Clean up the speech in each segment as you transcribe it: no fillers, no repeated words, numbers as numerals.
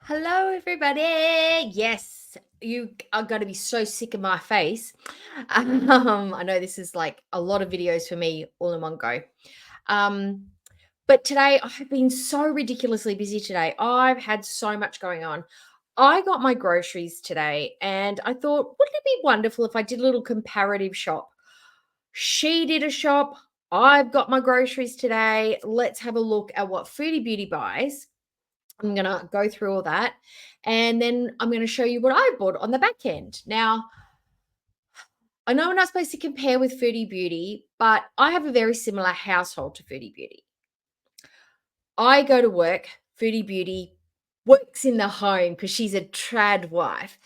Hello, everybody. Yes, you are going to be so sick of my face. I know this is like a lot of videos for me all in one go. Um, but today I've been so ridiculously busy today. I've had so much going on. I got my groceries today and I thought, wouldn't it be wonderful if I did a little comparative shop? She did a shop. I've got my groceries today. Let's have a look at what Foodie Beauty buys. I'm going to go through all that and then I'm going to show you what I bought on the back end. Now, I know we're not supposed to compare with Foodie Beauty, but I have a very similar household to Foodie Beauty. I go to work, Foodie Beauty works in the home because she's a trad wife.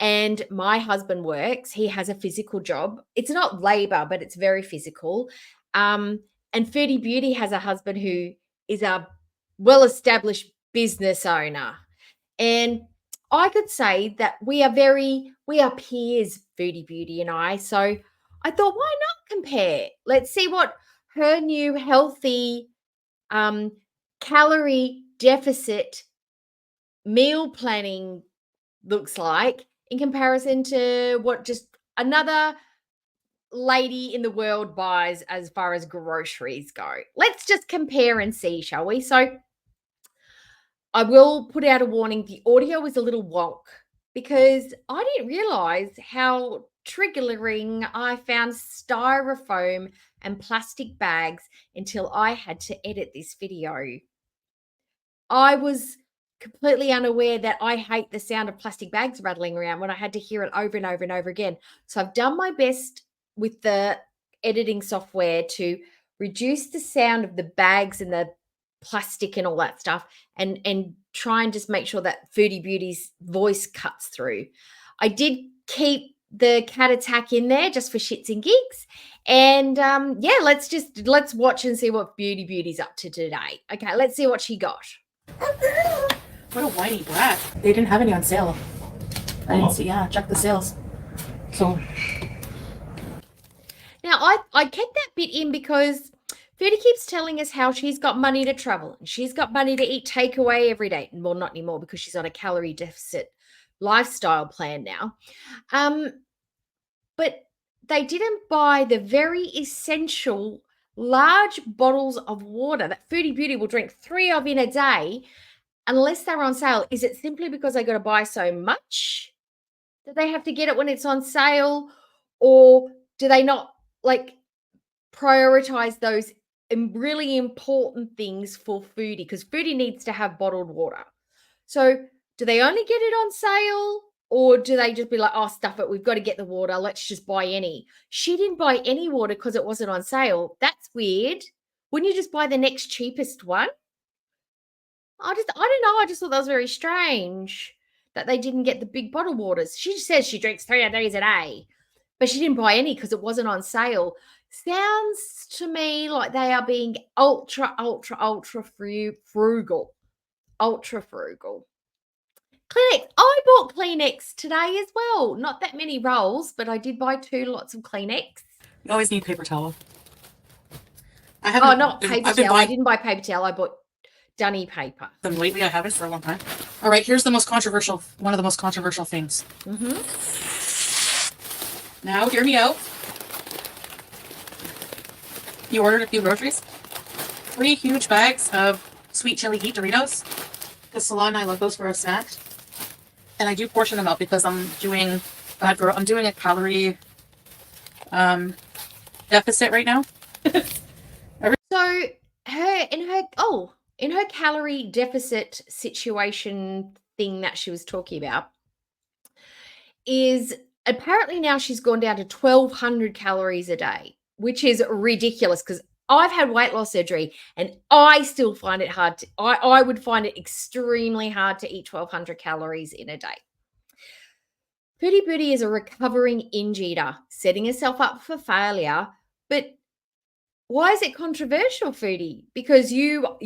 And my husband works, he has a physical job. It's not labor, but it's very physical. Um, and Foodie Beauty has a husband who is a well established business owner. And I could say that we are peers, Foodie Beauty and I. So I thought, why not compare? Let's see what her new healthy um, calorie deficit meal planning looks like in comparison to what just another lady in the world buys as far as groceries go. Let's just compare and see, shall we? So I will put out a warning. The audio is a little wonk because I didn't realize how triggering I found styrofoam and plastic bags until I had to edit this video. I was completely unaware that I hate the sound of plastic bags rattling around when I had to hear it over and over and over again. So I've done my best with the editing software to reduce the sound of the bags and the plastic and all that stuff and try and just make sure that Foodie Beauty's voice cuts through. I did keep the cat attack in there just for shits and gigs. And yeah, let's watch and see what Beauty's up to today. Okay, let's see what she got. What a whiny brat. They didn't have any on sale. I didn't see, yeah, check the sales. So, Now, I kept that bit in because Foodie keeps telling us how she's got money to travel and she's got money to eat takeaway every day. Well, not anymore because she's on a calorie deficit lifestyle plan now. Um, but they didn't buy the very essential large bottles of water that Foodie Beauty will drink 3 of in a day unless they're on sale. Is it simply because they got to buy so much that they have to get it when it's on sale, or do they not like prioritize those really important things for Foodie? Because Foodie needs to have bottled water. So do they only get it on sale, or do they just be like, oh, stuff it, we've got to get the water, let's just buy any? She didn't buy any water because it wasn't on sale. That's weird. Wouldn't you just buy the next cheapest one? I don't know. I just thought that was very strange that they didn't get the big bottled waters. She says she drinks 3 of these a day, but she didn't buy any because it wasn't on sale. Sounds to me like they are being ultra, ultra, ultra frugal. Ultra frugal. Kleenex. I bought Kleenex today as well. Not that many rolls, but I did buy 2 lots of Kleenex. you always need paper towel. Oh, not paper I've been towel. I buying didn't buy paper towel. I bought Dunny paper. them lately. I haven't for a long time. All right, here's the most controversial, one of the most controversial things. Mm-hmm. Now, hear me out. You ordered a few groceries. 3 huge bags of sweet chili heat Doritos. Because Salon and I love those for a snack. And I do portion them out because I'm doing a calorie deficit right now. So in her calorie deficit situation thing that she was talking about is apparently now she's gone down to 1,200 calories a day, which is ridiculous because I've had weight loss surgery and I still find it hard to, I would find it extremely hard to eat 1,200 calories in a day. Foodie Beauty is a recovering binge eater, setting herself up for failure, but why is it controversial, Foodie? Because you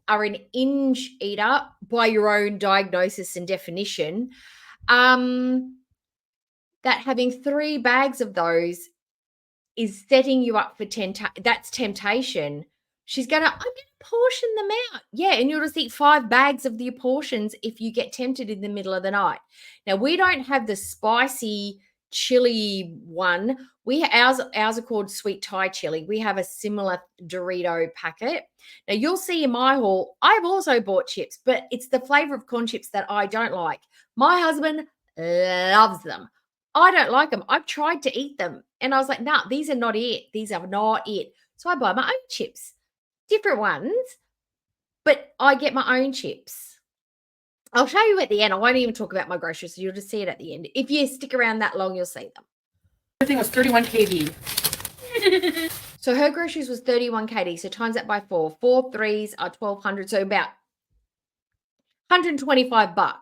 are an binge eater by your own diagnosis and definition. That having 3 bags of those is setting you up for that's temptation. I'm going to portion them out. Yeah, and you'll just eat 5 bags of the portions if you get tempted in the middle of the night. Now, we don't have the spicy chili one. Ours are called sweet Thai chili. We have a similar Dorito packet. Now, you'll see in my haul, I've also bought chips, but it's the flavor of corn chips that I don't like. My husband loves them. I don't like them. I've tried to eat them, and I was like, nah, these are not it. These are not it. So I buy my own chips. Different ones, but I get my own chips. I'll show you at the end. I won't even talk about my groceries, so you'll just see it at the end. If you stick around that long, you'll see them. Everything was 31 kg. So her groceries was 31 kg. So times that by 4. 4 threes are 1,200. So about $125.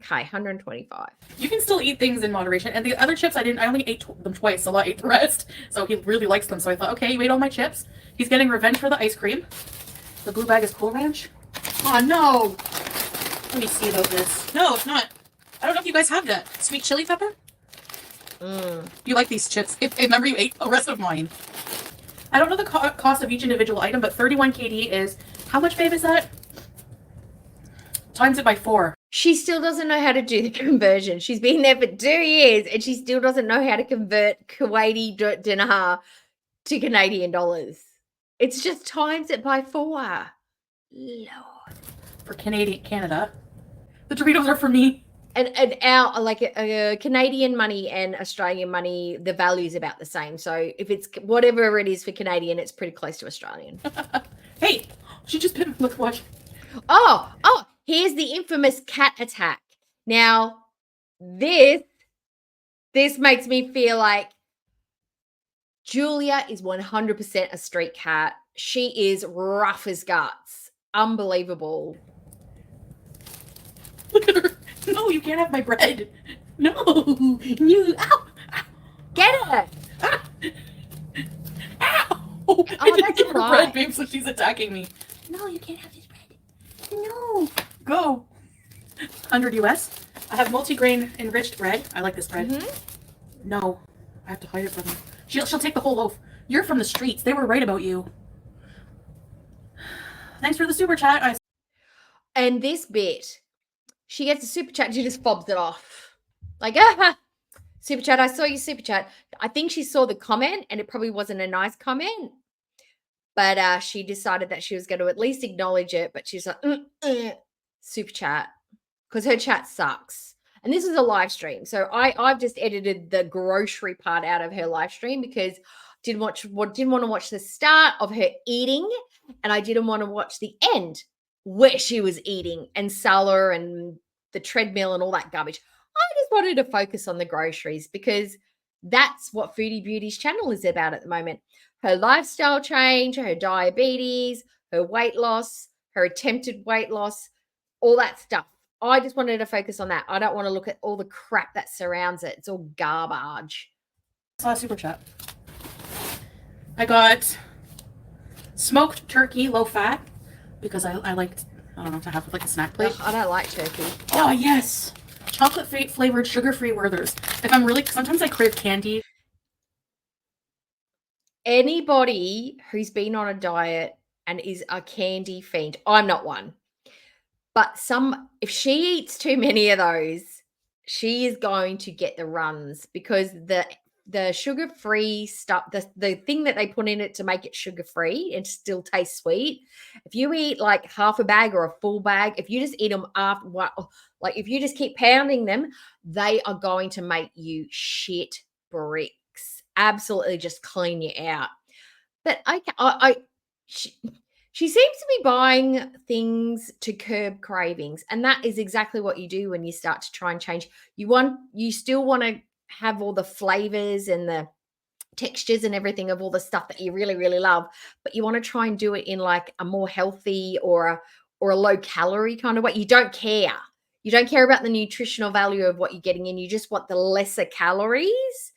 Okay, 125. You can still eat things in moderation. And the other chips, I only ate them twice. Salah ate the rest. So he really likes them. So I thought, okay, you ate all my chips. He's getting revenge for the ice cream. The blue bag is Cool Ranch. Oh, no. Let me see about this. No, it's not. I don't know if you guys have that. Sweet chili pepper? You like these chips. Remember you ate the rest of mine. I don't know the cost of each individual item, but 31 kg is... How much, babe, is that? Times it by 4. She still doesn't know how to do the conversion. She's been there for 2 years and she still doesn't know how to convert Kuwaiti dinar to Canadian dollars. It's just times it by 4. Lord. For Canada. The Doritos are for me. And our, like, Canadian money and Australian money, the value is about the same. So if it's whatever it is for Canadian, it's pretty close to Australian. Hey, she just bit. Look, watch. Oh, here's the infamous cat attack. Now, this makes me feel like Julia is 100% a street cat. She is rough as guts. Unbelievable. Look at her. No, you can't have my bread. No. You. Ow. Get her. Ah. Ow. I didn't give her bread, babe, so she's attacking me. No, you can't have this bread. No. Go. 100 US. I have multigrain enriched bread. I like this bread. No. I have to hide it from her. She'll take the whole loaf. You're from the streets. They were right about you. Thanks for the super chat. And this bit, she gets a super chat, she just fobs it off. Like, super chat, I saw your super chat. I think she saw the comment and it probably wasn't a nice comment. But she decided that she was going to at least acknowledge it. But she's like, super chat, because her chat sucks. And this is a live stream. So I've just edited the grocery part out of her live stream because didn't want to watch the start of her eating. And I didn't want to watch the end where she was eating and Salah and the treadmill and all that garbage. I just wanted to focus on the groceries because that's what Foodie Beauty's channel is about at the moment. Her lifestyle change, her diabetes, her weight loss, her attempted weight loss, all that stuff. I just wanted to focus on that. I don't want to look at all the crap that surrounds it. It's all garbage. I saw a super chat. I got smoked turkey, low fat, because I liked, I don't know, to have like a snack plate. Ugh, I don't like turkey. Oh, yes. Chocolate flavored sugar-free Werther's. If I'm really, sometimes I crave candy. Anybody who's been on a diet and is a candy fiend, I'm not one. But if she eats too many of those, she is going to get the runs because the sugar-free stuff, the thing that they put in it to make it sugar-free and still taste sweet. If you eat like half a bag or a full bag, if you just eat them after, like if you just keep pounding them, they are going to make you shit bricks. Absolutely just clean you out. But she seems to be buying things to curb cravings. And that is exactly what you do when you start to try and change. You still want to have all the flavors and the textures and everything of all the stuff that you really, really love. But you want to try and do it in like a more healthy or a low calorie kind of way. You don't care. You don't care about the nutritional value of what you're getting in. You just want the lesser calories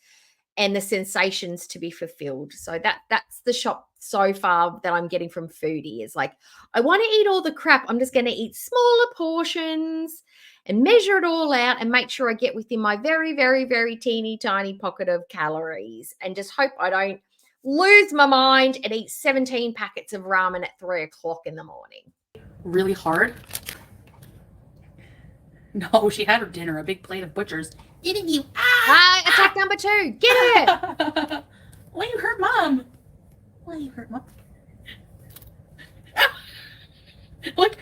and the sensations to be fulfilled. So that's the shop so far that I'm getting from Foodie is like, I want to eat all the crap. I'm just going to eat smaller portions and measure it all out and make sure I get within my very, very, very teeny tiny pocket of calories and just hope I don't lose my mind and eat 17 packets of ramen at 3 o'clock in the morning. Really hard. No, she had her dinner, a big plate of butchers. Eating you. Attack number 2. Get it. Why you hurt mom? Why you hurt mom? Look.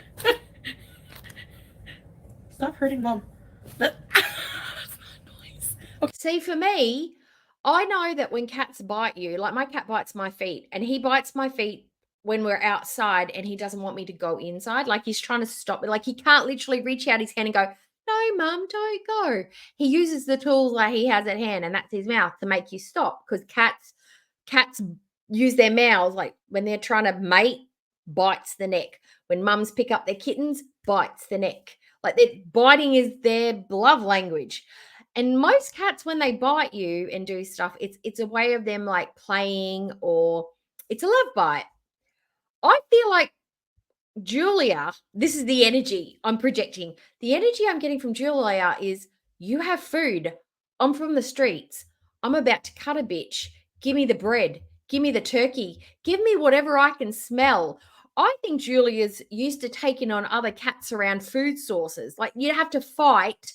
Stop hurting mom. That's not nice. Okay. See, for me, I know that when cats bite you, like my cat bites my feet, and he bites my feet when we're outside and he doesn't want me to go inside. Like he's trying to stop me. Like he can't literally reach out his hand and go, no, mum, don't go. He uses the tools that he has at hand, and that's his mouth to make you stop, because cats use their mouths, like when they're trying to mate, bites the neck. When mums pick up their kittens, bites the neck. Like biting is their love language. And most cats, when they bite you and do stuff, it's a way of them like playing, or it's a love bite. I feel like Julia, this is the energy I'm projecting. The energy I'm getting from Julia is, you have food. I'm from the streets. I'm about to cut a bitch. Give me the bread. Give me the turkey. Give me whatever I can smell. I think Julia's used to taking on other cats around food sources. Like you have to fight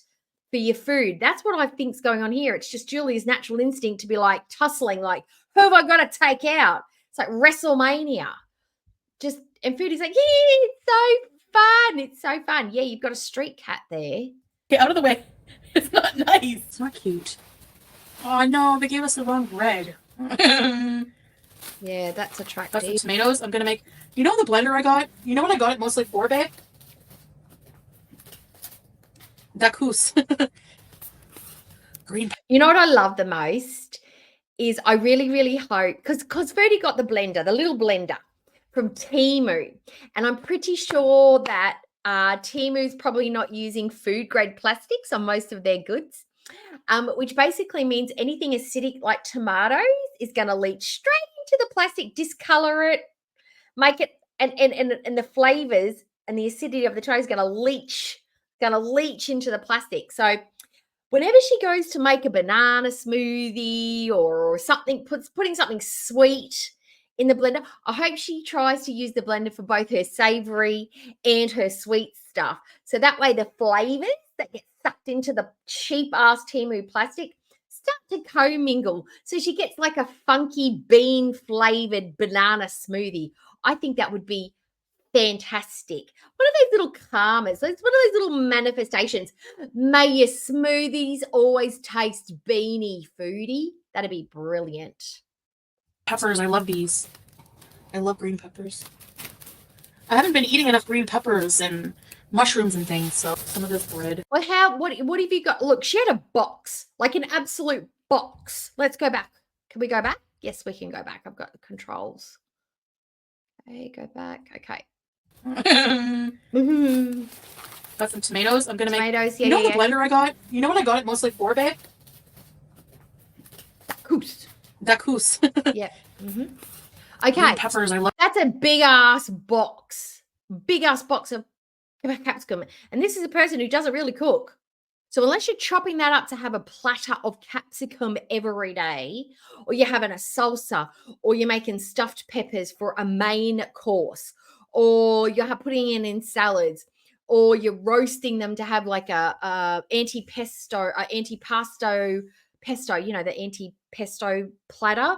for your food. That's what I think's going on here. It's just Julia's natural instinct to be like tussling, like, who have I got to take out? It's like WrestleMania. And Foodie's like, yeah, it's so fun. It's so fun. Yeah, you've got a street cat there. Get out of the way. It's not nice. It's not cute. Oh no, they gave us the wrong bread. Yeah, that's attractive. Got some tomatoes. I'm gonna make. You know the blender I got? You know what I got it mostly for, babe? Dacous. Green. You know what I love the most is, I really, really hope, because Foodie got the blender, the little blender from Temu, and I'm pretty sure that Temu's probably not using food grade plastics on most of their goods, which basically means anything acidic like tomatoes is going to leach straight into the plastic, discolor it, make it, and the flavors and the acidity of the tomato is going to leach into the plastic. So whenever she goes to make a banana smoothie or something, putting something sweet in the blender, I hope she tries to use the blender for both her savory and her sweet stuff. So that way the flavors that get sucked into the cheap ass Temu plastic start to commingle. So she gets like a funky bean flavored banana smoothie. I think that would be fantastic. One of those little karmas, one of those little manifestations. May your smoothies always taste beanie, Foodie. That'd be brilliant. Peppers, I love these. I love green peppers. I haven't been eating enough green peppers and mushrooms and things, so some of this bread. Well, what have you got? Look, she had a box, like an absolute box. Let's go back. Can we go back? Yes, we can go back. I've got the controls. Okay, go back. Okay. Got some tomatoes. I'm gonna make. Tomatoes, You know the blender I got? You know what I got it mostly for, babe? Dacous. Yeah. Okay. Green peppers, I love. That's a big ass box. Big ass box of capsicum. And this is a person who doesn't really cook. So unless you're chopping that up to have a platter of capsicum every day, or you're having a salsa, or you're making stuffed peppers for a main course, or you're putting in salads, or you're roasting them to have like a anti-pasto, pesto, the anti-pesto platter,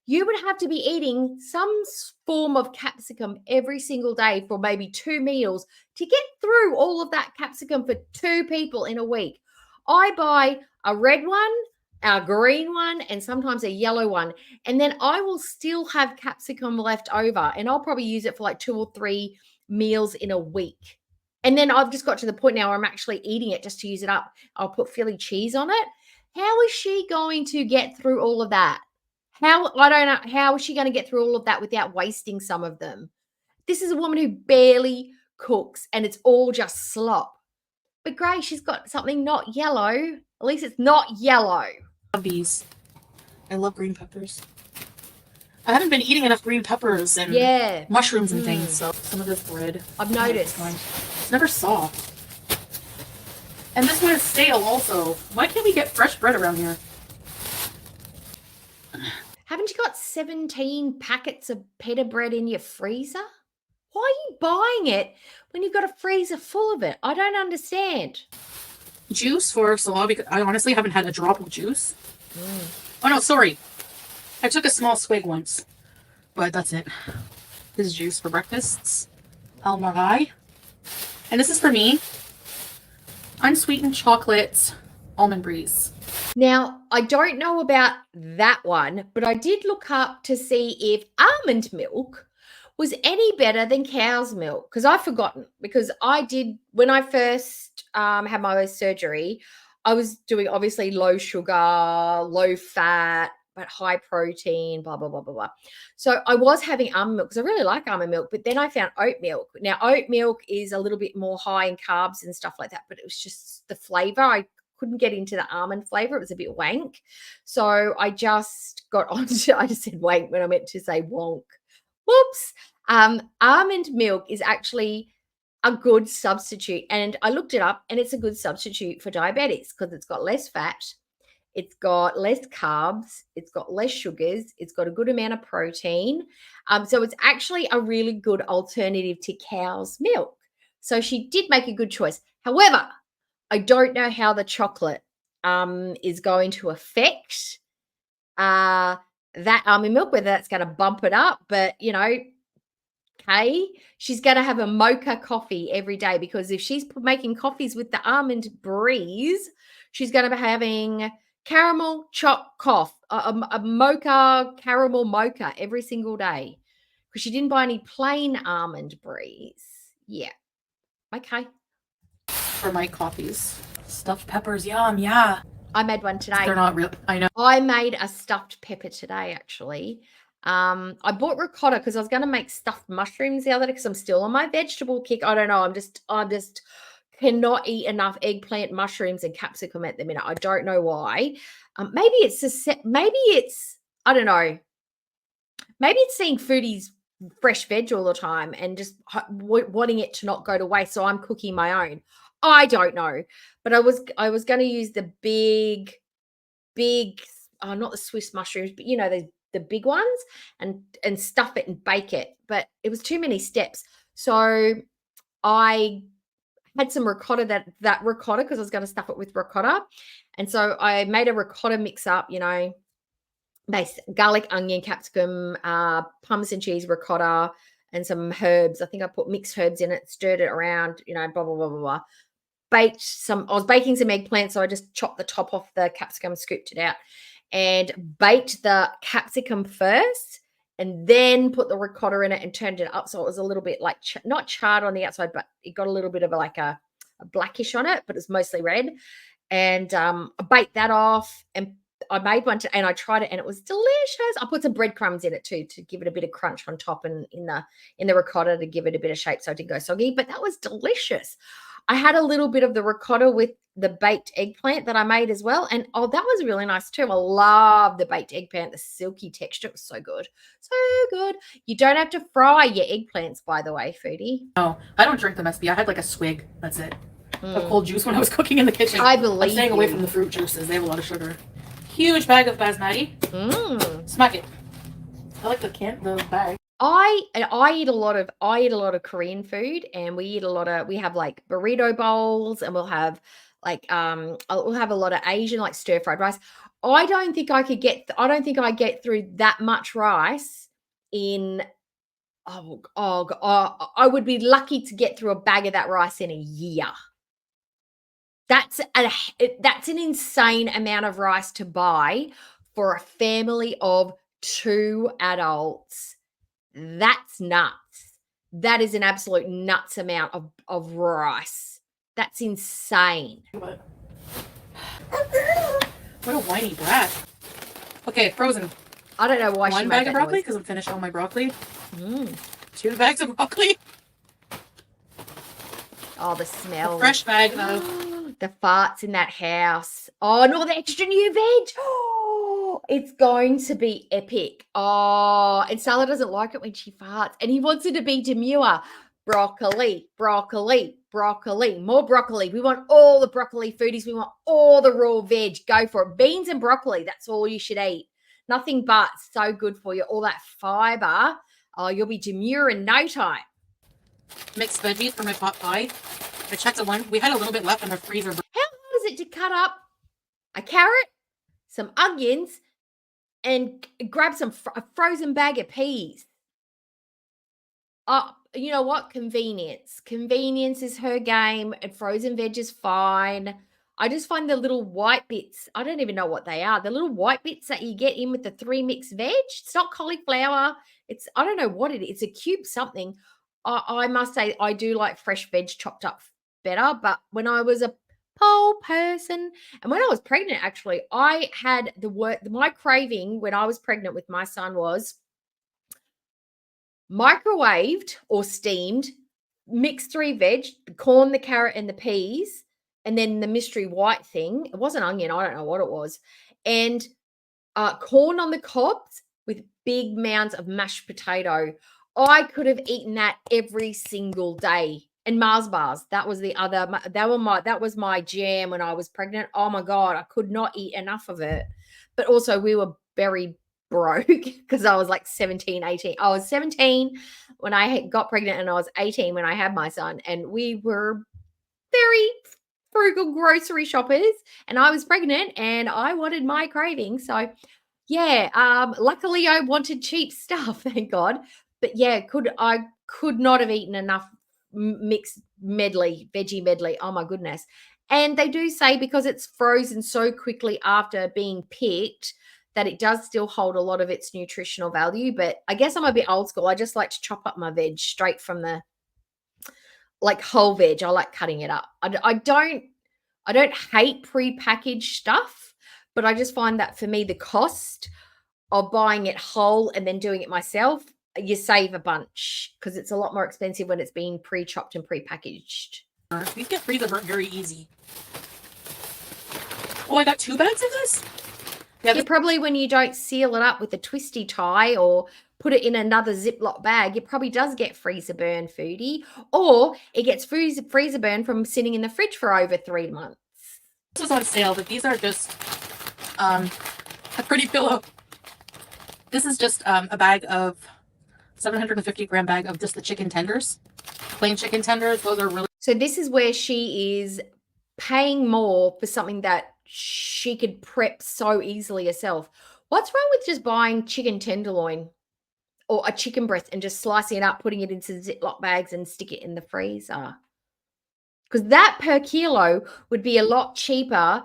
you would have to be eating some form of capsicum every single day for maybe 2 meals to get through all of that capsicum for 2 people in a week. I buy a red one, a green one, and sometimes a yellow one, and then I will still have capsicum left over, and I'll probably use it for like 2 or 3 meals in a week. And then I've just got to the point now where I'm actually eating it just to use it up. I'll put Philly cheese on it. How is she going to get through all of that? I don't know. How is she going to get through all of that without wasting some of them? This is a woman who barely cooks, and it's all just slop. But Grace, she's got something not yellow. At least it's not yellow. I love these. I love green peppers. I haven't been eating enough green peppers and mushrooms and things, so some of this bread. I've noticed. It's never soft. And this one is stale also. Why can't we get fresh bread around here? Have Haven't you got 17 packets of pita bread in your freezer? Why are you buying it when you've got a freezer full of it? I don't understand. Juice for Salah because I honestly haven't had a drop of juice. Oh no, sorry. I took a small swig once, but that's it. This is juice for breakfasts. Al Marai. And this is for me. Unsweetened chocolate almond breeze. Now, I don't know about that one, but I did look up to see if almond milk was any better than cow's milk, because I've forgotten, because I did, when I first had my surgery, I was doing obviously low sugar, low fat, but high protein, blah, blah, blah, blah, blah. So I was having almond milk because I really like almond milk, but then I found oat milk. Now, oat milk is a little bit more high in carbs and stuff like that, but it was just the flavor. I couldn't get into the almond flavor. It was a bit wank. So I just got onto, I just said wank when I meant to say wonk. Whoops. Almond milk is actually a good substitute. And I looked it up and it's a good substitute for diabetics because it's got less fat, it's got less carbs, it's got less sugars, it's got a good amount of protein. So it's actually a really good alternative to cow's milk. So she did make a good choice. However, I don't know how the chocolate is going to affect that almond milk, whether that's going to bump it up, but okay, she's going to have a mocha coffee every day, because if she's making coffees with the almond breeze, she's going to be having caramel a mocha caramel mocha every single day, because she didn't buy any plain almond breeze. Yeah. Okay. For my coffees. Stuffed peppers, yum, yeah. I made one today. They're not real. I know. I made a stuffed pepper today, actually. I bought ricotta because I was going to make stuffed mushrooms the other day because I'm still on my vegetable kick. I don't know. I'm just cannot eat enough eggplant, mushrooms, and capsicum at the minute. I don't know why. Maybe it's I don't know. Maybe it's seeing Foodie's fresh veg all the time and just wanting it to not go to waste. So I'm cooking my own. I don't know, but I was going to use the big, not the Swiss mushrooms, but the big ones, and stuff it and bake it. But it was too many steps. So I had some ricotta, that ricotta, because I was going to stuff it with ricotta. And so I made a ricotta mix up, based garlic, onion, capsicum, parmesan cheese, ricotta, and some herbs. I think I put mixed herbs in it, stirred it around, blah, blah, blah, blah, blah. I was baking some eggplant, so I just chopped the top off the capsicum, scooped it out, and baked the capsicum first, and then put the ricotta in it and turned it up. So it was a little bit like, not charred on the outside, but it got a little bit of a blackish on it, but it's mostly red. And I baked that off, and I made one and I tried it, and it was delicious. I put some breadcrumbs in it too to give it a bit of crunch on top, and in the ricotta to give it a bit of shape so it didn't go soggy. But that was delicious. I had a little bit of the ricotta with the baked eggplant that I made as well. And that was really nice too. I love the baked eggplant, the silky texture. It was so good. So good. You don't have to fry your eggplants, by the way, Foodie. No, I don't drink them, SB. I had like a swig. That's it. Of cold juice when I was cooking in the kitchen. I believe I'm staying away from the fruit juices. They have a lot of sugar. Huge bag of basmati. Smack it. I like the bag. I eat a lot of Korean food, and we have like burrito bowls, and we'll have we'll have a lot of Asian, like stir fried rice. I don't think I get through that much rice in I would be lucky to get through a bag of that rice in a year. That's an insane amount of rice to buy for a family of 2 adults. That's nuts. That is an absolute nuts amount of rice. That's insane. What a whiny brat. Okay, frozen. I don't know why she made that noise. 1 bag of broccoli because I'm finished all my broccoli. 2 bags of broccoli. Oh, the smell. A fresh bag of the farts in that house. Oh, and all the extra new veg. Oh, it's going to be epic. Oh, and Salah doesn't like it when she farts, and he wants it to be demure. Broccoli, broccoli, broccoli, more broccoli. We want all the broccoli, Foodies. We want all the raw veg. Go for it. Beans and broccoli. That's all you should eat. Nothing but so good for you. All that fiber. Oh, you'll be demure in no time. Mixed veggies for my pot pie. I checked the one. We had a little bit left in the freezer. How hard is it to cut up a carrot, some onions, and grab some a frozen bag of peas? You know what? Convenience. Convenience is her game, and frozen veg is fine. I just find the little white bits, I don't even know what they are. The little white bits that you get in with the 3 mixed veg. It's not cauliflower. I don't know what it is. It's a cube something. I must say, I do like fresh veg chopped up better. But when I was a pole person, and when I was pregnant, actually, I had my craving when I was pregnant with my son was microwaved or steamed, mixed 3 veg, the corn, the carrot, and the peas, and then the mystery white thing. It wasn't onion, I don't know what it was. And corn on the cobs with big mounds of mashed potato. I could have eaten that every single day. And Mars bars, that was that was my jam when I was pregnant. Oh my God, I could not eat enough of it. But also we were very broke because I was like 17, 18. I was 17 when I got pregnant and I was 18 when I had my son. And we were very frugal grocery shoppers, and I was pregnant and I wanted my craving. So yeah, luckily I wanted cheap stuff, thank God. But yeah, I could not have eaten enough mixed veggie medley. Oh my goodness. And they do say because it's frozen so quickly after being picked that it does still hold a lot of its nutritional value. But I guess I'm a bit old school. I just like to chop up my veg straight from the whole veg. I like cutting it up. I don't hate pre-packaged stuff, but I just find that for me, the cost of buying it whole and then doing it myself, you save a bunch because it's a lot more expensive when it's been pre-chopped and pre-packaged. These get freezer burnt very easy. Oh, I got 2 bags of this? Yeah, probably when you don't seal it up with a twisty tie or put it in another Ziploc bag, it probably does get freezer burn, Foodie, or it gets freezer burn from sitting in the fridge for over 3 months. This was on sale, but these are just a pretty pillow. This is just a bag of 750 gram bag of just the chicken tenders, plain chicken tenders. Those are really. So this is where she is paying more for something that she could prep so easily herself. What's wrong with just buying chicken tenderloin or a chicken breast and just slicing it up, putting it into Ziploc bags and stick it in the freezer? Because that per kilo would be a lot cheaper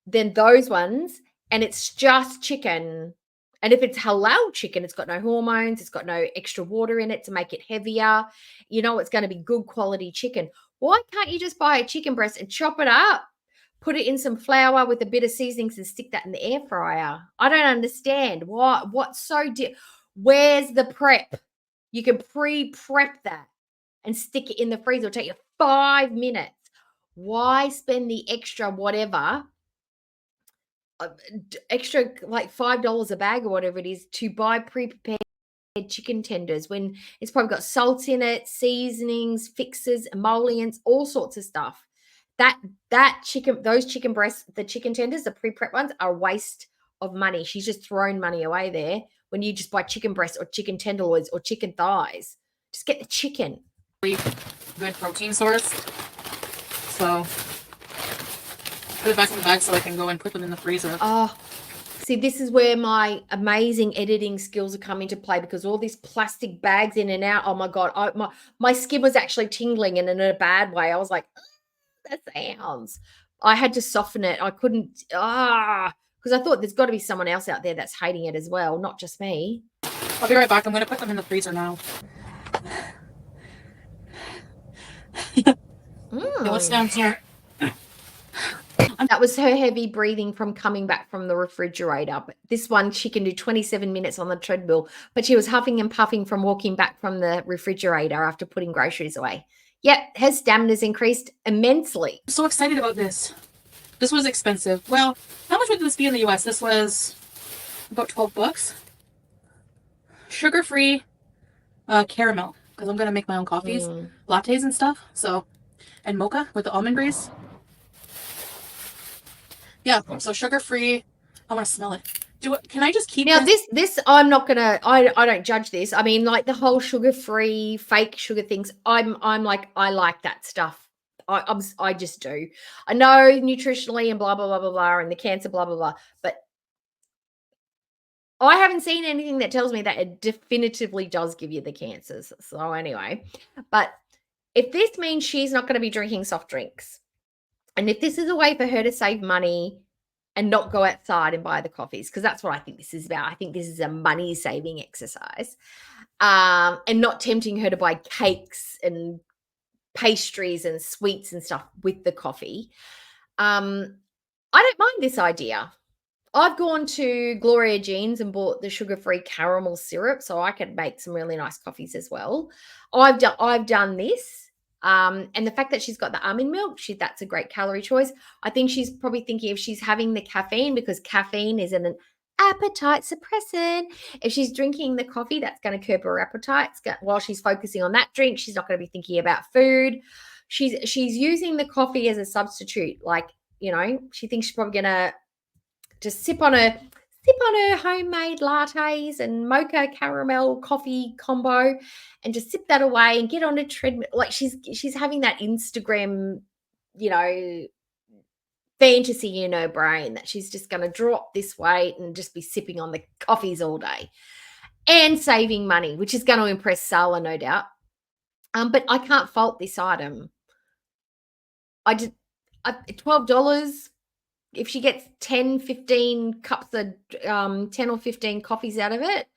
than those ones, and it's just chicken. And if it's halal chicken, it's got no hormones, it's got no extra water in it to make it heavier. You know it's going to be good quality chicken. Why can't you just buy a chicken breast and chop it up, put it in some flour with a bit of seasonings and stick that in the air fryer? I don't understand. Where's the prep? You can pre-prep that and stick it in the freezer. It'll take you 5 minutes. Why spend the extra whatever, extra like $5 a bag or whatever it is to buy pre-prepared chicken tenders when it's probably got salt in it, seasonings, fixes, emollients, all sorts of stuff. Those chicken breasts, the chicken tenders, the pre-prep ones are a waste of money. She's just thrown money away there when you just buy chicken breasts or chicken tenderloins or chicken thighs. Just get the chicken. Good protein source. So put it back in the bag so I can go and put them in the freezer. Oh, see, this is where my amazing editing skills have come into play because all these plastic bags in and out. Oh my God, my skin was actually tingling and in a bad way. I was like, that sounds. I had to soften it. I couldn't, because I thought there's got to be someone else out there that's hating it as well, not just me. I'll be right back. I'm going to put them in the freezer now. What's down here? That was her heavy breathing from coming back from the refrigerator. But this one, she can do 27 minutes on the treadmill, but she was huffing and puffing from walking back from the refrigerator after putting groceries away. Yep, her stamina's increased immensely. I'm so excited about this. This was expensive. Well, how much would this be in the US? This was about $12. Sugar-free caramel, because I'm going to make my own coffees, lattes and stuff. So, and mocha with the almond grace. Yeah, so sugar-free. I want to smell it. Can I just keep Now this? this I'm not gonna I don't judge this. I mean, like the whole sugar-free, fake sugar things, I'm like, I like that stuff. I just do. I know nutritionally and blah, blah, blah, blah, blah, and the cancer, blah, blah, blah, but I haven't seen anything that tells me that it definitively does give you the cancers. So anyway, but if this means she's not gonna be drinking soft drinks, and if this is a way for her to save money and not go outside and buy the coffees, because that's what I think this is about. I think this is a money saving exercise, and not tempting her to buy cakes and pastries and sweets and stuff with the coffee. I don't mind this idea. I've gone to Gloria Jean's and bought the sugar-free caramel syrup, so I could make some really nice coffees as well. I've done this, and the fact that she's got the almond milk, that's a great calorie choice. I think she's probably thinking if she's having the caffeine, because caffeine is an appetite suppressant. If she's drinking the coffee, that's going to curb her appetite. While she's focusing on that drink, she's not going to be thinking about food. She's using the coffee as a substitute, like, she thinks she's probably going to just sip on her homemade lattes and mocha caramel coffee combo and just sip that away and get on a treadmill. Like she's having that Instagram, fantasy in her brain that she's just going to drop this weight and just be sipping on the coffees all day and saving money, which is going to impress Sala, no doubt. But I can't fault this item. $12. If she gets 10, 15 cups of 10 or 15 coffees out of it,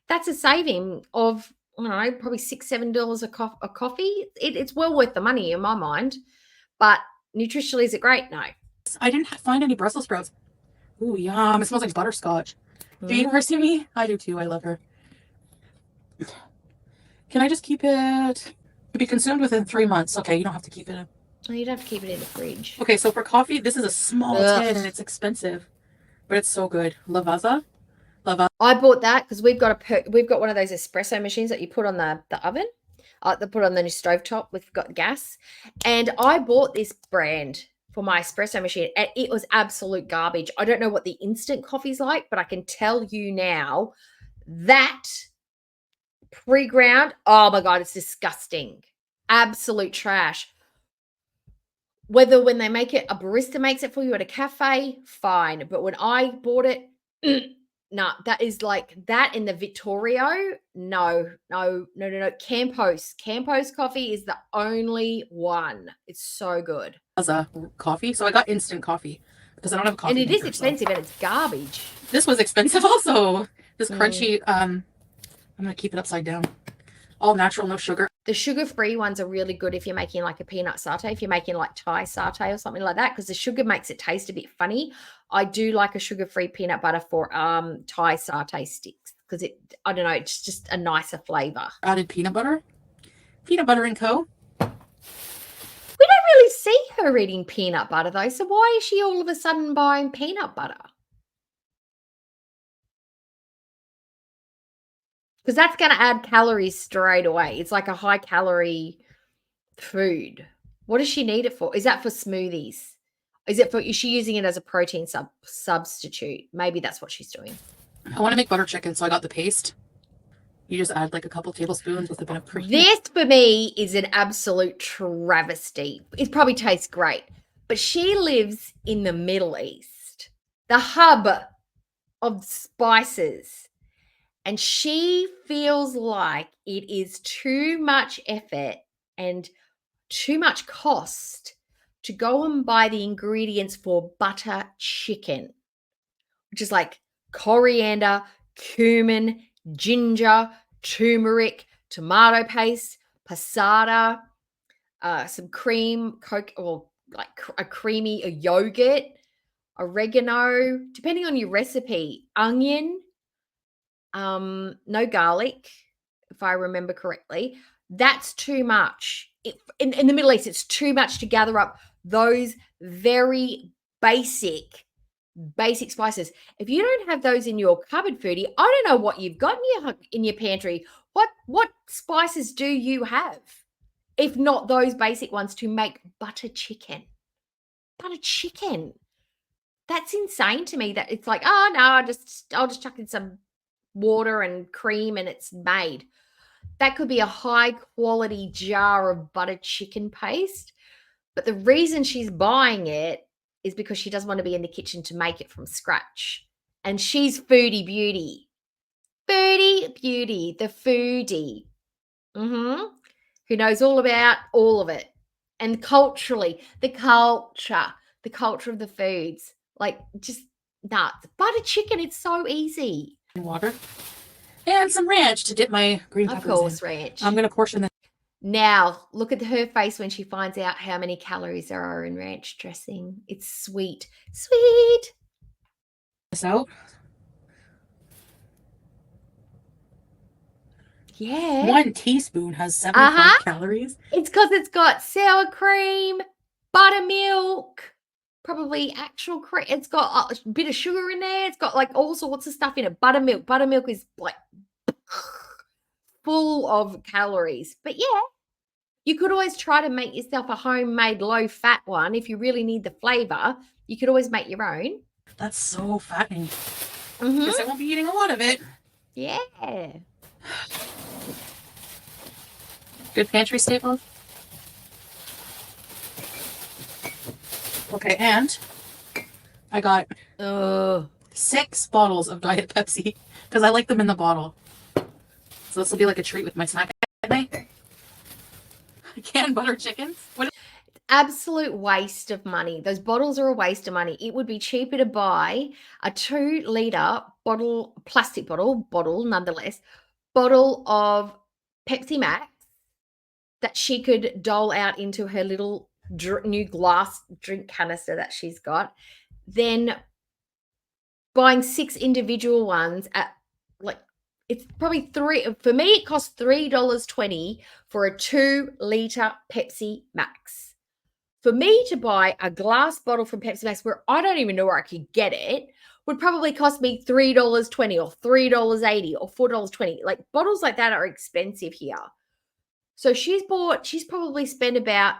that's a saving of, I don't know, probably $6-7 a coffee. It's well worth the money in my mind. But nutritionally, is it great? No. I didn't find any Brussels sprouts. Ooh, yum. It smells like butterscotch. Do you mercy me? I do too. I love her. Can I just keep it to be consumed within 3 months? Okay, you don't have to keep it. Oh, you'd have to keep it in the fridge. Okay, so for coffee, this is a small tin and it's expensive, but it's so good. Lavazza. I bought that because we've got one of those espresso machines that you put on the oven. They put on the new stovetop. We've got gas, and I bought this brand for my espresso machine, and it was absolute garbage. I don't know what the instant coffee's like, but I can tell you now that pre-ground, oh my God, it's disgusting. Absolute trash. Whether when they make it, a barista makes it for you at a cafe, fine. But when I bought it, no, that is like that in the Vittorio. No. Campos coffee is the only one. It's so good. Coffee. So I got instant coffee because I don't have a coffee. And it is expensive and it's garbage. This was expensive also. This crunchy, I'm going to keep it upside down. All natural, no sugar. The sugar-free ones are really good if you're making like a peanut satay, if you're making like Thai satay or something like that, because the sugar makes it taste a bit funny. I do like a sugar-free peanut butter for Thai satay sticks because I don't know, it's just a nicer flavor. Added peanut butter and co. We don't really see her eating peanut butter though, so why is she all of a sudden buying peanut butter? Because that's going to add calories straight away. It's like a high-calorie food. What does she need it for? Is that for smoothies? Is she using it as a protein substitute? Maybe that's what she's doing. I want to make butter chicken, so I got the paste. You just add like a couple tablespoons with a bit of cream. This for me is an absolute travesty. It probably tastes great, but she lives in the Middle East, the hub of spices. And she feels like it is too much effort and too much cost to go and buy the ingredients for butter chicken, which is like coriander, cumin, ginger, turmeric, tomato paste, passata, some cream, or like a yogurt, oregano, depending on your recipe, onion, no garlic, if I remember correctly. That's too much. In the Middle East, it's too much to gather up those very basic spices. If you don't have those in your cupboard, Foodie, I don't know what you've got in your pantry. What spices do you have, if not those basic ones to make butter chicken? Butter chicken. That's insane to me that it's like, oh no, I'll just chuck in some water and cream and it's made. That could be a high quality jar of butter chicken paste. But the reason she's buying it is because she doesn't want to be in the kitchen to make it from scratch. And she's Foodie Beauty. Foodie Beauty, the foodie. Who knows all about all of it. And culturally, the culture of the foods. Like just nuts. Butter chicken, it's so easy. Water. And some ranch to dip my green peppers in. Of course, ranch. I'm going to portion this. Now, look at her face when she finds out how many calories there are in ranch dressing. It's sweet. Sweet. Out. Yeah. 1 teaspoon has 75 calories. It's because it's got sour cream, buttermilk, probably actual cream. It's got a bit of sugar in there. It's got like all sorts of stuff in it. Buttermilk. Buttermilk is like full of calories. But yeah, you could always try to make yourself a homemade low-fat one. If you really need the flavor, you could always make your own. That's so fattening. Guess I won't be eating a lot of it. Yeah. Good pantry staple. Okay, and I got 6 bottles of Diet Pepsi because I like them in the bottle. So this will be like a treat with my snack at night. Canned butter chickens. What? Absolute waste of money. Those bottles are a waste of money. It would be cheaper to buy a 2-liter bottle, plastic bottle nonetheless, bottle of Pepsi Max that she could dole out into her little new glass drink canister that she's got, then buying 6 individual ones at like, it's probably for me, it costs $3.20 for a 2-liter Pepsi Max. For me to buy a glass bottle from Pepsi Max, where I don't even know where I could get it, would probably cost me $3.20 or $3.80 or $4.20. Like bottles like that are expensive here. So she's probably spent about,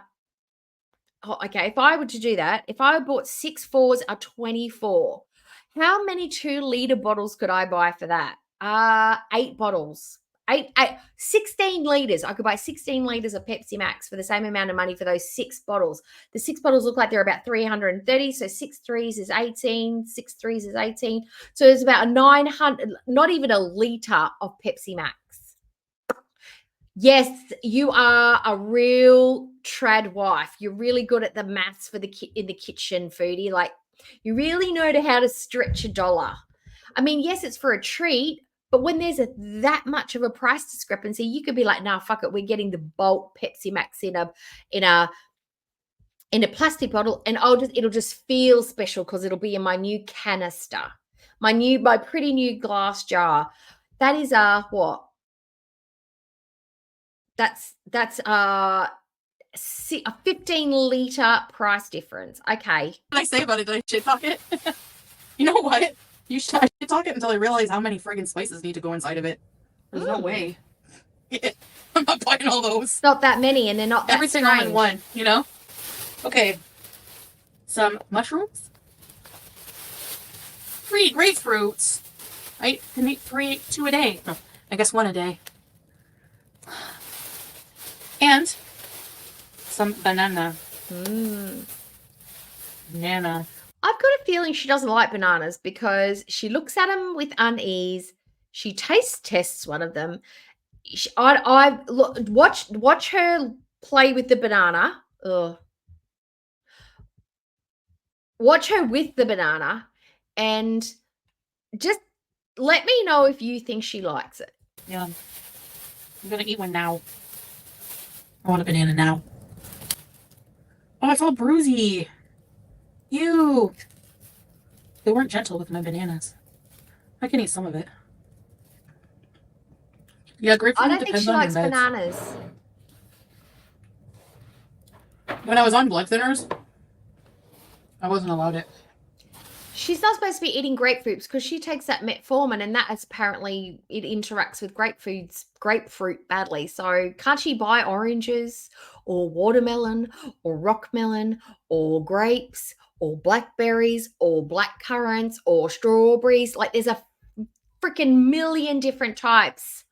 if I were to do that, if I bought 6 fours are 24. How many 2-liter bottles could I buy for that? 8 bottles. 16 liters. I could buy 16 liters of Pepsi Max for the same amount of money for those 6 bottles. The 6 bottles look like they're about 330. So 6 threes is 18. 6 threes is 18. So there's about 900, not even a liter of Pepsi Max. Yes, you are a real trad wife. You're really good at the maths for in the kitchen, Foodie. Like you really know how to stretch a dollar. I mean, yes, it's for a treat, but when there's that much of a price discrepancy, you could be like, nah, fuck it. We're getting the bulk Pepsi Max in a plastic bottle, and it'll just feel special because it'll be in my new canister, my pretty new glass jar. That is what? That's a 15-liter price difference. Okay. What did I say about it? Did I shit talk it? You know what? I shit talk it until I realize how many friggin' spices need to go inside of it. There's no way. I'm not buying all those. Not that many, and they're not that everything strange. all in one, you know? Okay. Some mushrooms. 3 grapefruits. I can eat 2 a day. Oh, I guess 1 a day. And some banana. Banana. I've got a feeling she doesn't like bananas because she looks at them with unease. She tests one of them. I look, watch her play with the banana. Ugh. Watch her with the banana and just let me know if you think she likes it. Yeah. I'm going to eat one now. I want a banana now. Oh, it's all bruisey. Ew. They weren't gentle with my bananas. I can eat some of it. Yeah, grapefruit I don't think she likes bananas. When I was on blood thinners, I wasn't allowed it. She's not supposed to be eating grapefruits because she takes that metformin, and that is apparently it interacts with grapefruit badly. So can't she buy oranges or watermelon or rockmelon or grapes or blackberries or black currants or strawberries? Like there's a freaking million different types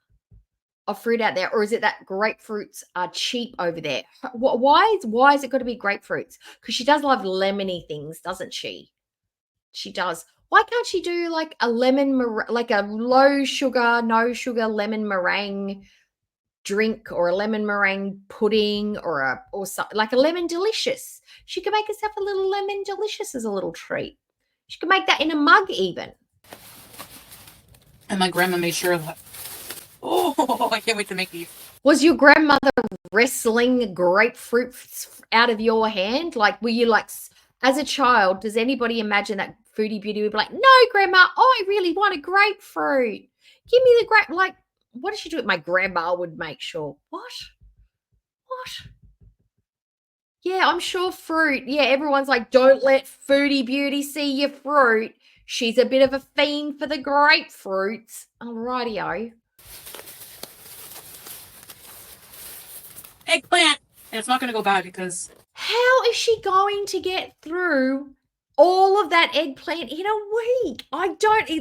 of fruit out there. Or is it that grapefruits are cheap over there? Why is it got to be grapefruits? Because she does love lemony things, doesn't she? She does. Why can't she do like a like a low sugar, no sugar lemon meringue drink, or a lemon meringue pudding, or something like a lemon delicious? She could make herself a little lemon delicious as a little treat. She could make that in a mug even. And my grandma made sure of that. Oh, I can't wait to make these. Was your grandmother wrestling grapefruits out of your hand? Like, were you like, as a child, does anybody imagine that Foodie Beauty would be like, no, Grandma, I really want a grapefruit. Give me the grape. Like, what did she do? My grandma would make sure. What? Yeah, I'm sure fruit. Yeah, everyone's like, don't let Foodie Beauty see your fruit. She's a bit of a fiend for the grapefruits. Alrighty-o. Eggplant! And it's not going to go bad because... How is she going to get through all of that eggplant in a week?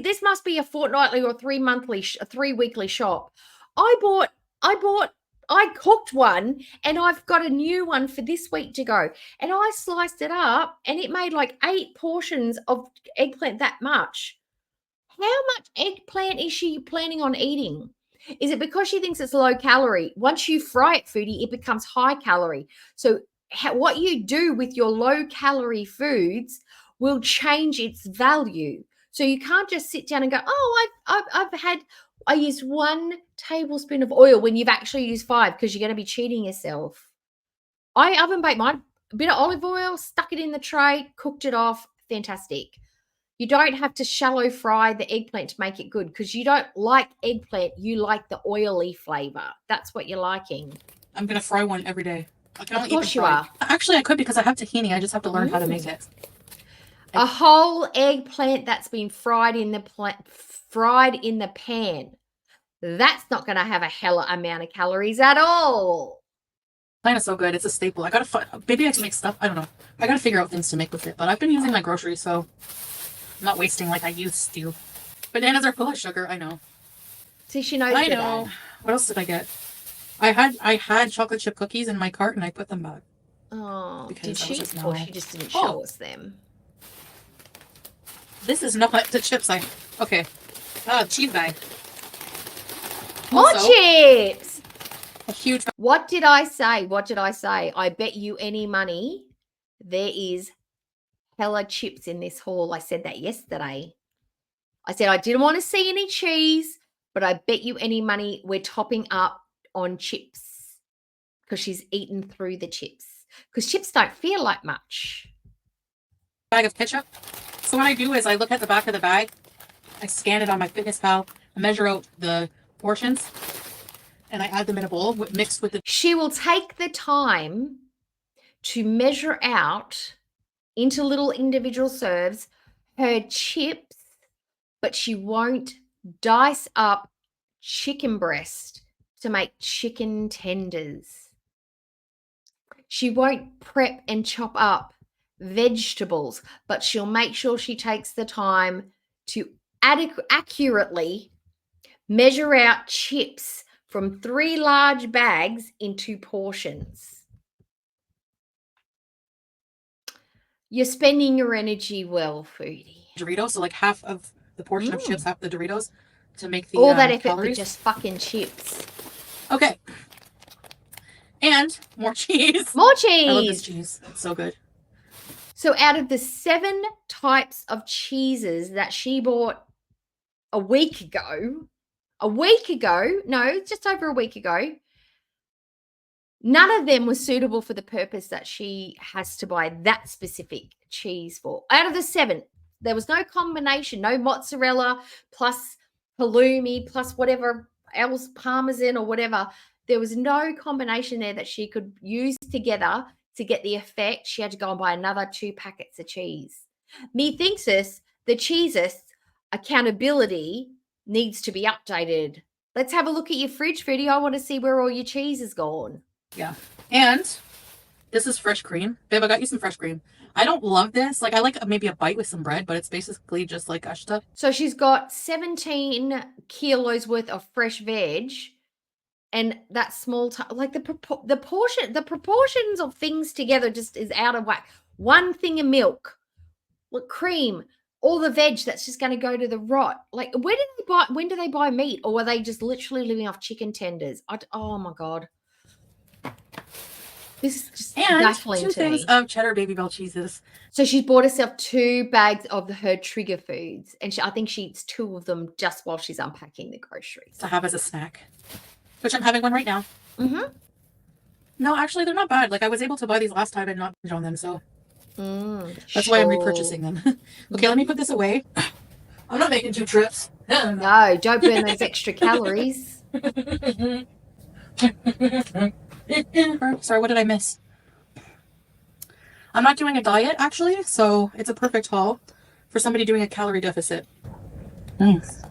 This must be a fortnightly or 3-weekly shop. I cooked one, and I've got a new one for this week to go. And I sliced it up, and it made like 8 portions of eggplant that much. How much eggplant is she planning on eating? Is it because she thinks it's low calorie? Once you fry it, Foodie, it becomes high calorie. So what you do with your low calorie foods will change its value. So you can't just sit down and go, oh, I used 1 tablespoon of oil when you've actually used 5, because you're going to be cheating yourself. I oven baked mine, a bit of olive oil, stuck it in the tray, cooked it off. Fantastic. You don't have to shallow fry the eggplant to make it good, because you don't like eggplant. You like the oily flavor. That's what you're liking. I'm going to fry one every day. I can only Of course eat you are. Actually, I could, because I have tahini. I just have to learn how to make it. A whole eggplant that's been fried in the pan. That's not going to have a hella amount of calories at all. Plant is so good. It's a staple. I gotta find. Maybe I can make stuff. I don't know. I gotta figure out things to make with it. But I've been using my groceries, so I'm not wasting like I used to. Bananas are full of sugar. I know. See, she knows. I know. What else did I get? I had chocolate chip cookies in my cart, and I put them back. Oh, did she? Just, or she just didn't show us them? This is not the chips. Okay. Cheese bag. More chips. A huge. What did I say? I bet you any money there is hella chips in this haul. I said that yesterday. I said I didn't want to see any cheese, but I bet you any money we're topping up on chips, because she's eaten through the chips, because chips don't feel like much. Bag of ketchup. So what I do is I look at the back of the bag, I scan it on my FitnessPal, I measure out the portions, and I add them in a bowl mixed with the... She will take the time to measure out into little individual serves her chips, but she won't dice up chicken breast to make chicken tenders. She won't prep and chop up vegetables, but she'll make sure she takes the time to accurately measure out chips from 3 large bags into portions. You're spending your energy well, Foodie. Doritos, so like half of the portion of chips, half the Doritos, to make the all that effort calories. for just fucking chips. Okay. And more cheese. More cheese. I love this cheese. It's so good. So out of the 7 types of cheeses that she bought a week ago, just over a week ago, none of them was suitable for the purpose that she has to buy that specific cheese for. Out of the 7, there was no combination, no mozzarella plus halloumi plus whatever else, parmesan or whatever. There was no combination there that she could use together to get the effect. She had to go and buy another 2 packets of cheese. Methinks the cheeses accountability needs to be updated. Let's have a look at your fridge, Foodie. I want to see where all your cheese is gone. Yeah. And this is fresh cream. Babe, I got you some fresh cream. I don't love this. Like, I like maybe a bite with some bread, but it's basically just like ashta. So she's got 17 kilos worth of fresh veg, and that small like the proportions of things together just is out of whack. One thing of milk, look, cream, all the veg that's just going to go to the rot. Like, when do they buy meat, or are they just literally living off chicken tenders? Oh my god, this is just baffling to me. 2 things of cheddar Babybel cheeses. So she's bought herself 2 bags of her trigger foods, and I think she eats 2 of them just while she's unpacking the groceries to have as a snack, which I'm having one right now. Mm-hmm. No, actually, they're not bad. Like, I was able to buy these last time and not on them, so that's why I'm repurchasing them. Okay, let me put this away. I'm not making 2 trips. No, don't burn those extra calories. Sorry, what did I miss? I'm not doing a diet, actually, so it's a perfect haul for somebody doing a calorie deficit. Nice.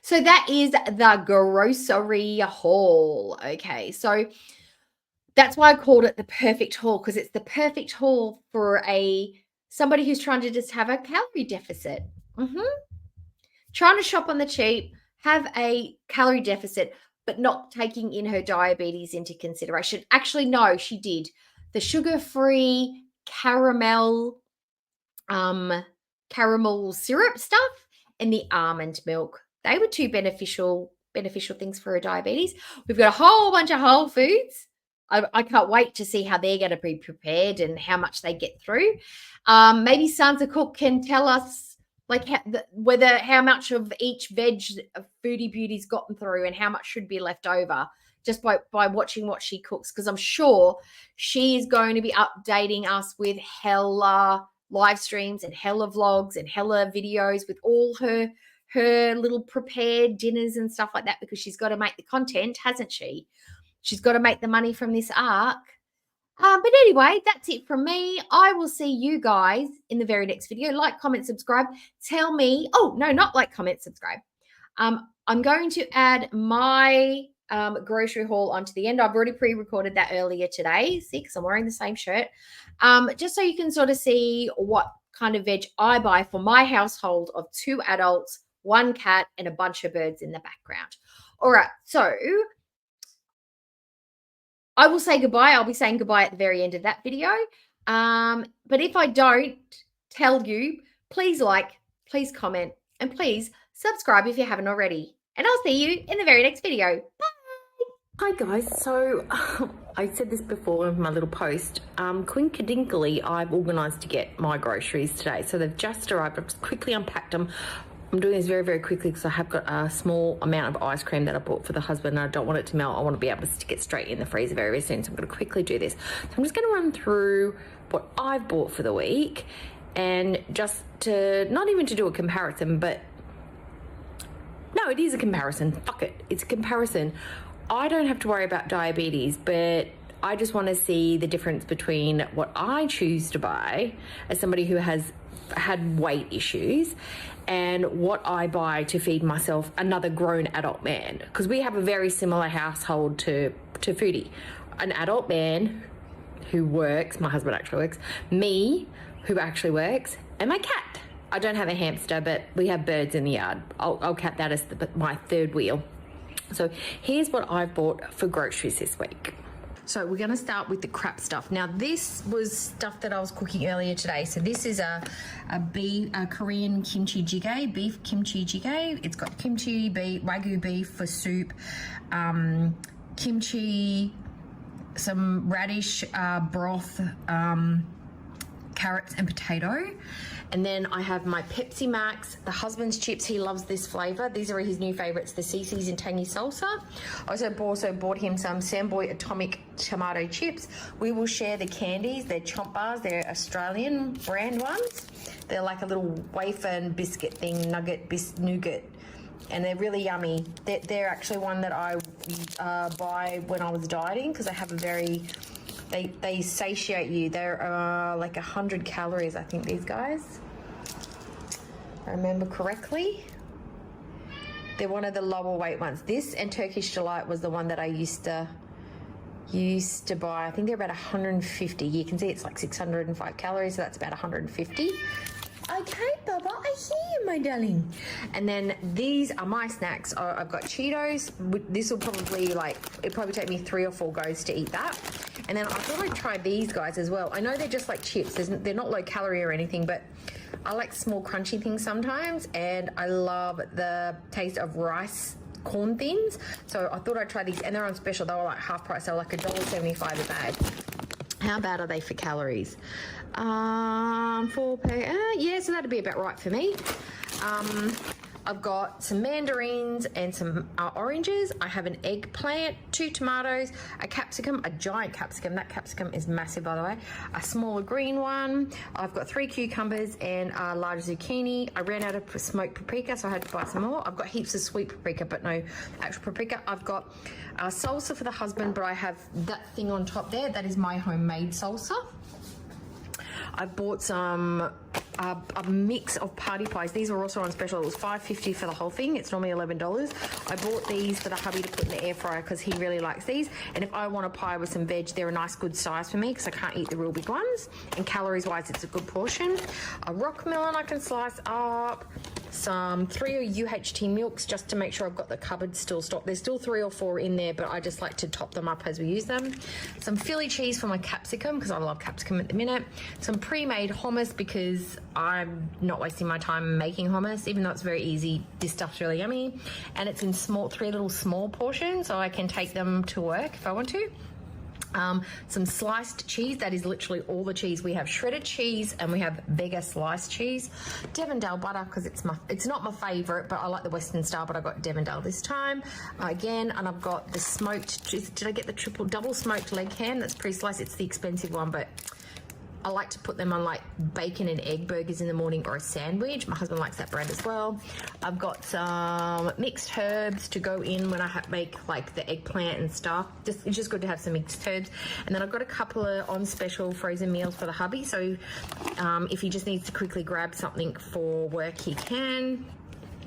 So that is the grocery haul. Okay, so that's why I called it the perfect haul, because it's the perfect haul for somebody who's trying to just have a calorie deficit. Trying to shop on the cheap, have a calorie deficit, but not taking in her diabetes into consideration. Actually, no, she did. The sugar-free caramel syrup stuff and the almond milk. They were 2 beneficial things for her diabetes. We've got a whole bunch of whole foods. I can't wait to see how they're going to be prepared and how much they get through. Maybe Santa Cook can tell us like how much of each veg Foodie Beauty's gotten through and how much should be left over just by watching what she cooks, because I'm sure she is going to be updating us with hella live streams and hella vlogs and hella videos with all her little prepared dinners and stuff like that, because she's got to make the content, hasn't she? She's got to make the money from this arc. But anyway, that's it from me. I will see you guys in the very next video. Like, comment, subscribe. Tell me. Oh, no, not like, comment, subscribe. I'm going to add my grocery haul onto the end. I've already pre-recorded that earlier today. See, because I'm wearing the same shirt. Just so you can sort of see what kind of veg I buy for my household of 2 adults, 1 cat, and a bunch of birds in the background. All right, so I will say goodbye. I'll be saying goodbye at the very end of that video. But if I don't tell you, please like, please comment, and please subscribe if you haven't already. And I'll see you in the very next video. Bye. Hi guys, so I said this before in my little post. Quinkadinkly, I've organised to get my groceries today. So they've just arrived. I've just quickly unpacked them. I'm doing this very, very quickly because I have got a small amount of ice cream that I bought for the husband and I don't want it to melt. I want to be able to stick it straight in the freezer very, very soon. So I'm going to quickly do this. So I'm just going to run through what I've bought for the week, and just to, not even to do a comparison, but no, it is a comparison. Fuck it. It's a comparison. I don't have to worry about diabetes, but I just want to see the difference between what I choose to buy as somebody who has had weight issues and what I buy to feed myself, another grown adult man, because we have a very similar household to Foodie. An adult man who works, my husband actually works, me who actually works, and my cat. I don't have a hamster, but we have birds in the yard. I'll count that as my 3rd wheel. So here's what I've bought for groceries this week. So we're going to start with the crap stuff. Now, this was stuff that I was cooking earlier today. So this is a Korean kimchi jjigae, beef kimchi jjigae. It's got kimchi, wagyu beef for soup, kimchi, some radish broth, carrots and potato. And then I have my Pepsi Max, the husband's chips. He loves this flavor. These are his new favorites, the CC's and tangy salsa. I also bought him some Samboy Atomic tomato chips. We will share the candies. They're chomp bars. They're Australian brand ones. They're like a little wafer and biscuit thing, nougat. And they're really yummy. They're actually one that I buy when I was dieting, because they have a very, they satiate you. They're like 100 calories, I think, these guys. I remember correctly. They're one of the lower weight ones. This and Turkish Delight was the one that I used to buy. I think they're about 150. You can see it's like 605 calories, so that's about 150. Okay, Bubba, I hear you, my darling. And then these are my snacks. I've got Cheetos. This will probably it'll probably take me 3 or 4 goes to eat that. And then I thought I'd try these guys as well. I know they're just like chips. They're not low calorie or anything, but I like small crunchy things sometimes. And I love the taste of rice corn thins. So I thought I'd try these, and they're on special. They were like half price. They were like $1.75 a bag. How bad are they for calories? 4 per, yeah, so that'd be about right for me. I've got some mandarins and some oranges. I have an eggplant, 2 tomatoes, a capsicum, a giant capsicum. That capsicum is massive, by the way. A smaller green one. I've got 3 cucumbers and a large zucchini. I ran out of smoked paprika, so I had to buy some more. I've got heaps of sweet paprika, but no actual paprika. I've got salsa for the husband, but I have that thing on top there. That is my homemade salsa. I bought some a mix of party pies. These were also on special. It was $5.50 for the whole thing. It's normally $11. I bought these for the hubby to put in the air fryer because he really likes these. And if I want a pie with some veg, they're a nice good size for me because I can't eat the real big ones. And calories wise, it's a good portion. A rock melon I can slice up. Some 3 UHT milks just to make sure I've got the cupboard still stocked. There's still 3 or 4 in there, but I just like to top them up as we use them. Some Philly cheese for my capsicum because I love capsicum at the minute. Some pre-made hummus because I'm not wasting my time making hummus, even though it's very easy. This stuff's really yummy, and it's in 3 little small portions, so I can take them to work if I want to. Some sliced cheese. That is literally all the cheese. We have shredded cheese and we have Vega sliced cheese. Devondale butter because it's not my favorite, but I like the Western style, but I got Devondale this time. Again, and I've got the smoked, did I get the double smoked leg ham? That's pre-sliced. It's the expensive one, but I like to put them on like bacon and egg burgers in the morning or a sandwich. My husband likes that bread as well. I've got some mixed herbs to go in when I make like the eggplant and stuff. It's just good to have some mixed herbs. And then I've got a couple of on special frozen meals for the hubby. So if he just needs to quickly grab something for work, he can.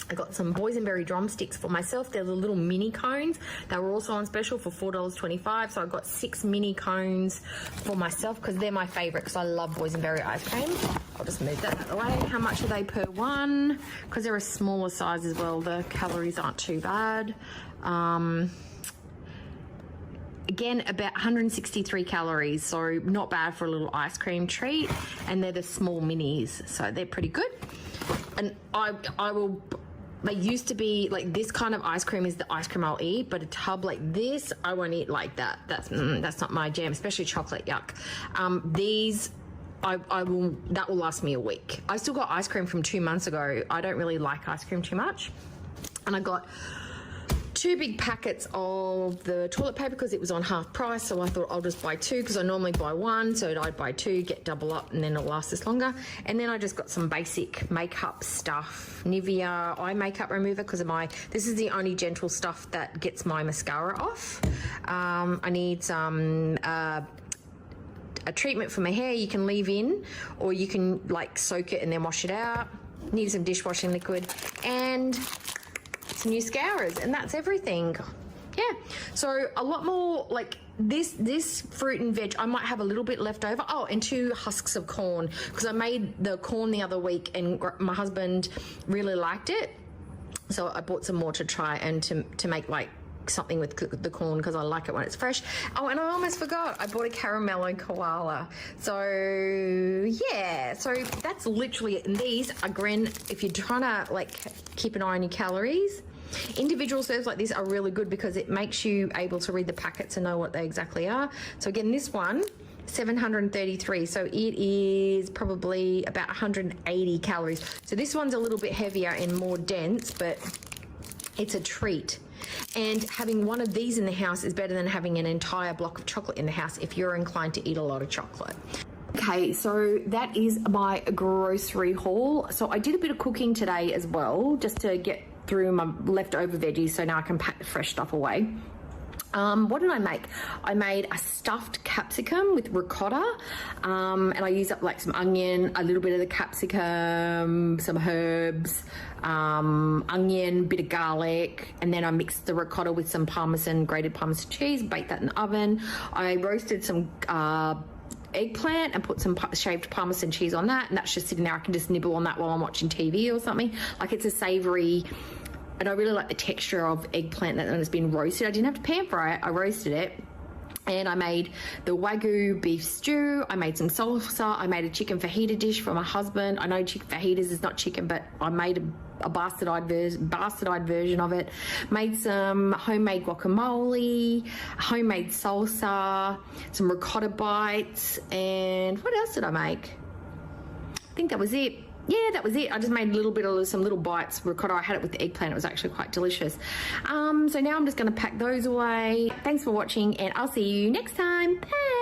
I got some boysenberry drumsticks for myself. They're the little mini cones. They were also on special for $4.25. So I got 6 mini cones for myself because they're my favorite because I love boysenberry ice cream. I'll just move that out of the way. How much are they per one? Because they're a smaller size as well. The calories aren't too bad. Again, about 163 calories, so not bad for a little ice cream treat. And they're the small minis, so they're pretty good. And I will... They used to be like this kind of ice cream is the ice cream I'll eat, but a tub like this, I won't eat like that. That's not my jam, especially chocolate, yuck. These, that will last me a week. I still got ice cream from 2 months ago. I don't really like ice cream too much. And I got 2 big packets of the toilet paper because it was on half price, so I thought I'll just buy 2 because I normally buy 1, so I'd buy 2, get double up, and then it'll last us longer. And then I just got some basic makeup stuff, Nivea eye makeup remover because of this is the only gentle stuff that gets my mascara off. I need some a treatment for my hair you can leave in, or you can like soak it and then wash it out. Need some dishwashing liquid and some new scourers, and that's everything. Yeah, so a lot more like this fruit and veg. I might have a little bit left over. Oh, and 2 husks of corn because I made the corn the other week and my husband really liked it, so I bought some more to try and to make like something with the corn because I like it when it's fresh. Oh, and I almost forgot, I bought a caramello koala. So yeah, so that's literally it. And these are if you're trying to like keep an eye on your calories. Individual serves like this are really good because it makes you able to read the packets and know what they exactly are. So again, this one 733, so it is probably about 180 calories. So this one's a little bit heavier and more dense, but it's a treat. And having one of these in the house is better than having an entire block of chocolate in the house if you're inclined to eat a lot of chocolate. Okay, so that is my grocery haul. So I did a bit of cooking today as well, just to get through my leftover veggies, so now I can pack the fresh stuff away. What did I make? I made a stuffed capsicum with ricotta, and I used up like some onion, a little bit of the capsicum, some herbs, onion, bit of garlic, and then I mixed the ricotta with some grated Parmesan cheese, baked that in the oven. I roasted some eggplant and put some shaved Parmesan cheese on that, and that's just sitting there. I can just nibble on that while I'm watching TV or something. Like, it's a savory, and I really like the texture of eggplant that has been roasted. I didn't have to pan fry it, I roasted it. And I made the Wagyu beef stew. I made some salsa. I made a chicken fajita dish for my husband. I know chicken fajitas is not chicken, but I made a bastardized version of it. Made some homemade guacamole, homemade salsa, some ricotta bites, and what else did I make? I think that was it. Yeah, that was it. I just made a little bit of some little bites ricotta. I had it with the eggplant. It was actually quite delicious. So now I'm just going to pack those away. Thanks for watching, and I'll see you next time. Bye.